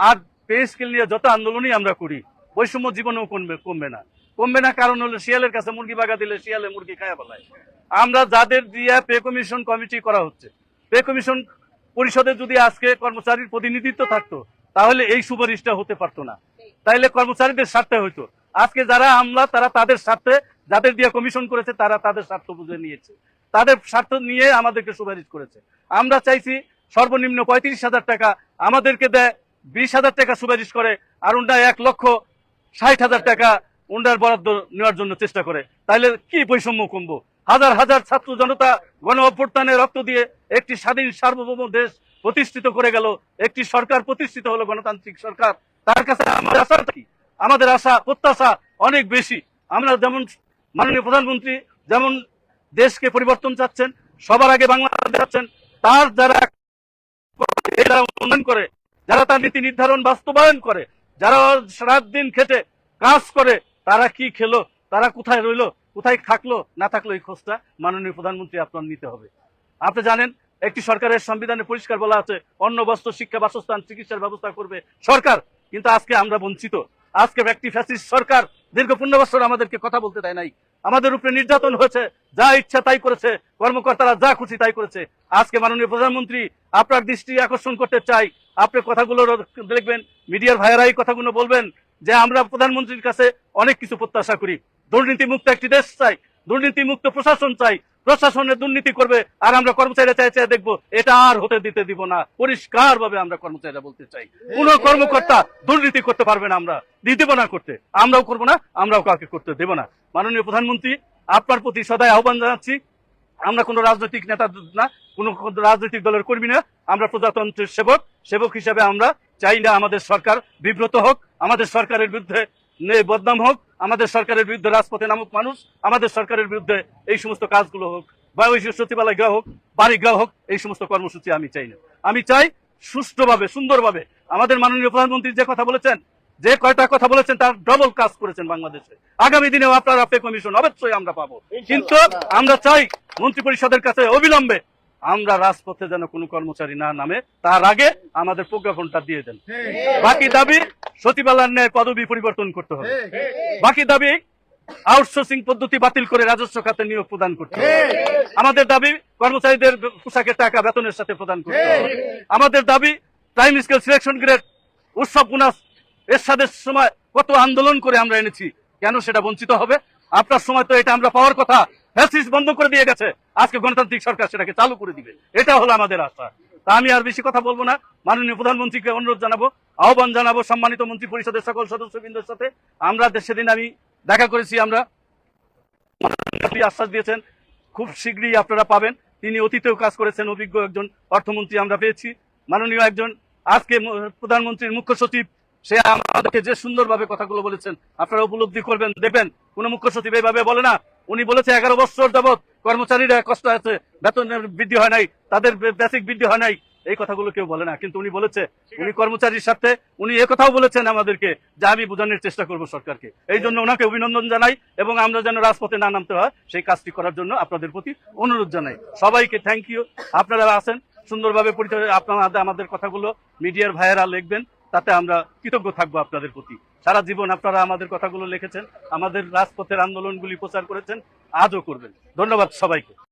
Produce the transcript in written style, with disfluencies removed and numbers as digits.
আর pay scale নিয়ে যত আন্দোলনই আমরা করি, বৈষম্য জীবনেও কমবে না। কারণ হলো শিয়ালের কাছে মুরগি বাগা দিলে শিয়ালে মুরগি খায়া ফেলায়। আমরা যাদের দিয়ে পে কমিশন কমিটি করা হচ্ছে, পে কমিশন পরিষদে যদি আজকে কর্মচারীর প্রতিনিধিত্ব থাকতো তাহলে এই সুপারিশটা হতে পারতো না। তাইলে কর্মচারীদের স্বার্থে হইতো। আজকে যারা আমলা তারা তাদের স্বার্থে, যাদের দিয়ে কমিশন করেছে তারা তাদের স্বার্থ বুঝে নিয়েছে, তাদের স্বার্থ নিয়ে আমাদেরকে সুপারিশ করেছে। আমরা চাইছি সর্বনিম্ন 35,000 টাকা, আমাদেরকে দেয় 20,000 টাকা সুপারিশ করে, আর উন্ডা 1,60,000 টাকা উন্ডার বরাদ্দ নেওয়ার জন্য চেষ্টা করে। তাইলে কি বৈষম্য কমবো? হাজার হাজার ছাত্র জনতা গণ অভ্যুত্থানে রক্ত দিয়ে একটি স্বাধীন সার্বভৌম দেশ প্রতিষ্ঠিত করে গেল, একটি সরকার প্রতিষ্ঠিত হলো, গণতান্ত্রিক সরকার। তার কাছে আমাদের আশা কি? আমাদের আশা প্রত্যাশা অনেক বেশি। আমরা যেমন মাননীয় প্রধানমন্ত্রী যেমন দেশকে পরিবর্তন চাচ্ছেন, সবার আগে বাংলাদেশ চাচ্ছেন, তার যারা উন্নয়ন করে, যারা তার নীতি নির্ধারণ বাস্তবায়ন করে, যারা রাত দিন খেটে কাজ করে, তারা কি খেলো, তারা কোথায় রইলো, কোথায় থাকলো না থাকলো, এই খোঁজটা মাননীয় প্রধানমন্ত্রী আপনার নিতে হবে। আপনি জানেন একটি সরকারের সংবিধানে পরিষ্কার বলা আছে অন্ন, বস্ত্র, শিক্ষা, বাসস্থান, চিকিৎসার ব্যবস্থা করবে সরকার। কিন্তু আজকে আমরা বঞ্চিত। আজকে ব্যক্তি ফ্যাসিস্ট সরকার দীর্ঘ 15 বছর আমাদেরকে কথা বলতে দেয় নাই, আমাদের উপরে নির্যাতন হয়েছে, যা ইচ্ছা তাই করেছে, কর্মকর্তারা যা খুশি তাই করেছে। আজকে মাননীয় প্রধানমন্ত্রী আপনার দৃষ্টি আকর্ষণ করতে চাই, আপনি কথাগুলো দেখবেন, মিডিয়ার ভাইয়েরাই কথাগুলো বলবেন যে আমরা প্রধানমন্ত্রীর কাছে অনেক কিছু প্রত্যাশা করি। দুর্নীতি মুক্ত একটি দেশ চাই, দুর্নীতি মুক্ত প্রশাসন চাই, প্রশাসনের দুর্নীতি করবে আর আমরা কর্মচারীরা চাই দেখবো, এটা আর হতে দিতে দিব না। পরিষ্কার ভাবে আমরা কর্মচারীরা বলতে চাই, কোন কর্মকর্তা দুর্নীতি করতে পারবে না, আমরা দিব না করতে, আমরাও করবো না, আমরাও কাউকে করতে দেব না। মাননীয় প্রধানমন্ত্রী আপনার প্রতি সদাই আহ্বান জানাচ্ছি, আমরা কোনো রাজনৈতিক নেতা না, কোন রাজনৈতিক দলের কর্মী না, আমরা প্রজাতন্ত্রের সেবক হিসেবে আমরা চাই না আমাদের সরকার বিব্রত হোক, আমাদের সরকারের বিরুদ্ধে বদনাম হোক, আমাদের সরকারের বিরুদ্ধে রাজপথে নামুক মানুষ, আমাদের সরকারের বিরুদ্ধে এই সমস্ত কাজগুলো হোক, বা ওই সচিবালয় গ্রাহ হোক, বাড়ি গ্রাহ হোক, এই সমস্ত কর্মসূচি আমি চাই না। আমি চাই সুষ্ঠুভাবে, সুন্দরভাবে আমাদের মাননীয় প্রধানমন্ত্রী যে কথা বলেছেন, যে কয়টা কথা বলেছেন তার ডবল কাজ করেছেন বাংলাদেশে। আগামী দিনেও আপনার পে কমিশন অবশ্যই আমরা পাবো, কিন্তু আমরা চাই মন্ত্রী পরিষদের কাছে অবিলম্বে আমরা রাজপথে যেন কোনো কর্মচারী না নামে, তার আগে আমাদের প্রজ্ঞাপনটা দিয়ে দেন। বাকি দাবি সচিবালয়ের ন্যায় পদবি পরিবর্তন করতে হবে, বাকি দাবি আউটসোর্সিং পদ্ধতি বাতিল করে রাজস্ব খাতে নিয়োগ প্রদান করতে হবে, আমাদের দাবি কর্মচারীদের পোশাকের টাকা বেতনের সাথে প্রদান করতে হবে, আমাদের দাবি টাইম স্কেল সিলেকশন গ্রেড, উৎসব বোনাস, এরশাদের সময় কত আন্দোলন করে আমরা এনেছি, কেন সেটা বঞ্চিত হবে? আপনার সময় তো এটা আমরা পাওয়ার কথা, ফ্যাসিস্ট বন্ধ করে দিয়ে গেছে, আজকে গণতান্ত্রিক সরকার সেটাকে চালু করে দিবে, এটা হলো আমাদের আশা। তা আমি আর বেশি কথা বলবো না, মাননীয় প্রধানমন্ত্রীকে অনুরোধ জানাবো, আহ্বান জানাবো সম্মানিত মন্ত্রী পরিষদের সকল সদস্যবৃন্দের সাথে। আমরা সেদিন আমি দেখা করেছি, আমরা আশ্বাস দিয়েছেন খুব শীঘ্রই আপনারা পাবেন, তিনি অতীতেও কাজ করেছেন, অভিজ্ঞ একজন অর্থমন্ত্রী আমরা পেয়েছি। মাননীয় একজন আজকে প্রধানমন্ত্রীর মুখ্য সচিব, সে আমাদেরকে যে সুন্দরভাবে কথাগুলো বলেছেন আপনারা উপলব্ধি করবেন, দেখবেন কোন মুখ্য সচিব এইভাবে বলে না। উনি বলেছে 11 বছর যাবৎ কর্মচারীরা কষ্ট আছে, বেতনের বৃদ্ধি হয় নাই, তাদের বেসিক বৃদ্ধি হয় নাই, এই কথাগুলো কেউ বলে না। কিন্তু উনি বলেছে, উনি কর্মচারীর সাথে উনি একথাও বলেছেন আমাদেরকে যে আমি বোঝানোর চেষ্টা করব সরকারকে। এই জন্য ওনাকে অভিনন্দন জানাই, এবং আমরা যেন রাজপথে না নামতে হয় সেই কাজটি করার জন্য আপনাদের প্রতি অনুরোধ জানাই। সবাইকে থ্যাংক ইউ। আপনারা আছেন সুন্দরভাবে পরিচয়, আপনারা আমাদের কথাগুলো মিডিয়ার ভাইয়েরা লিখবেন, তাতে আমরা কৃতজ্ঞ থাকবো আপনাদের প্রতি। সারা জীবন আপনারা আমাদের কথাগুলো লিখেছেন, আমাদের রাজপথের আন্দোলনগুলি প্রচার করেছেন, আজও করবেন। ধন্যবাদ সবাইকে।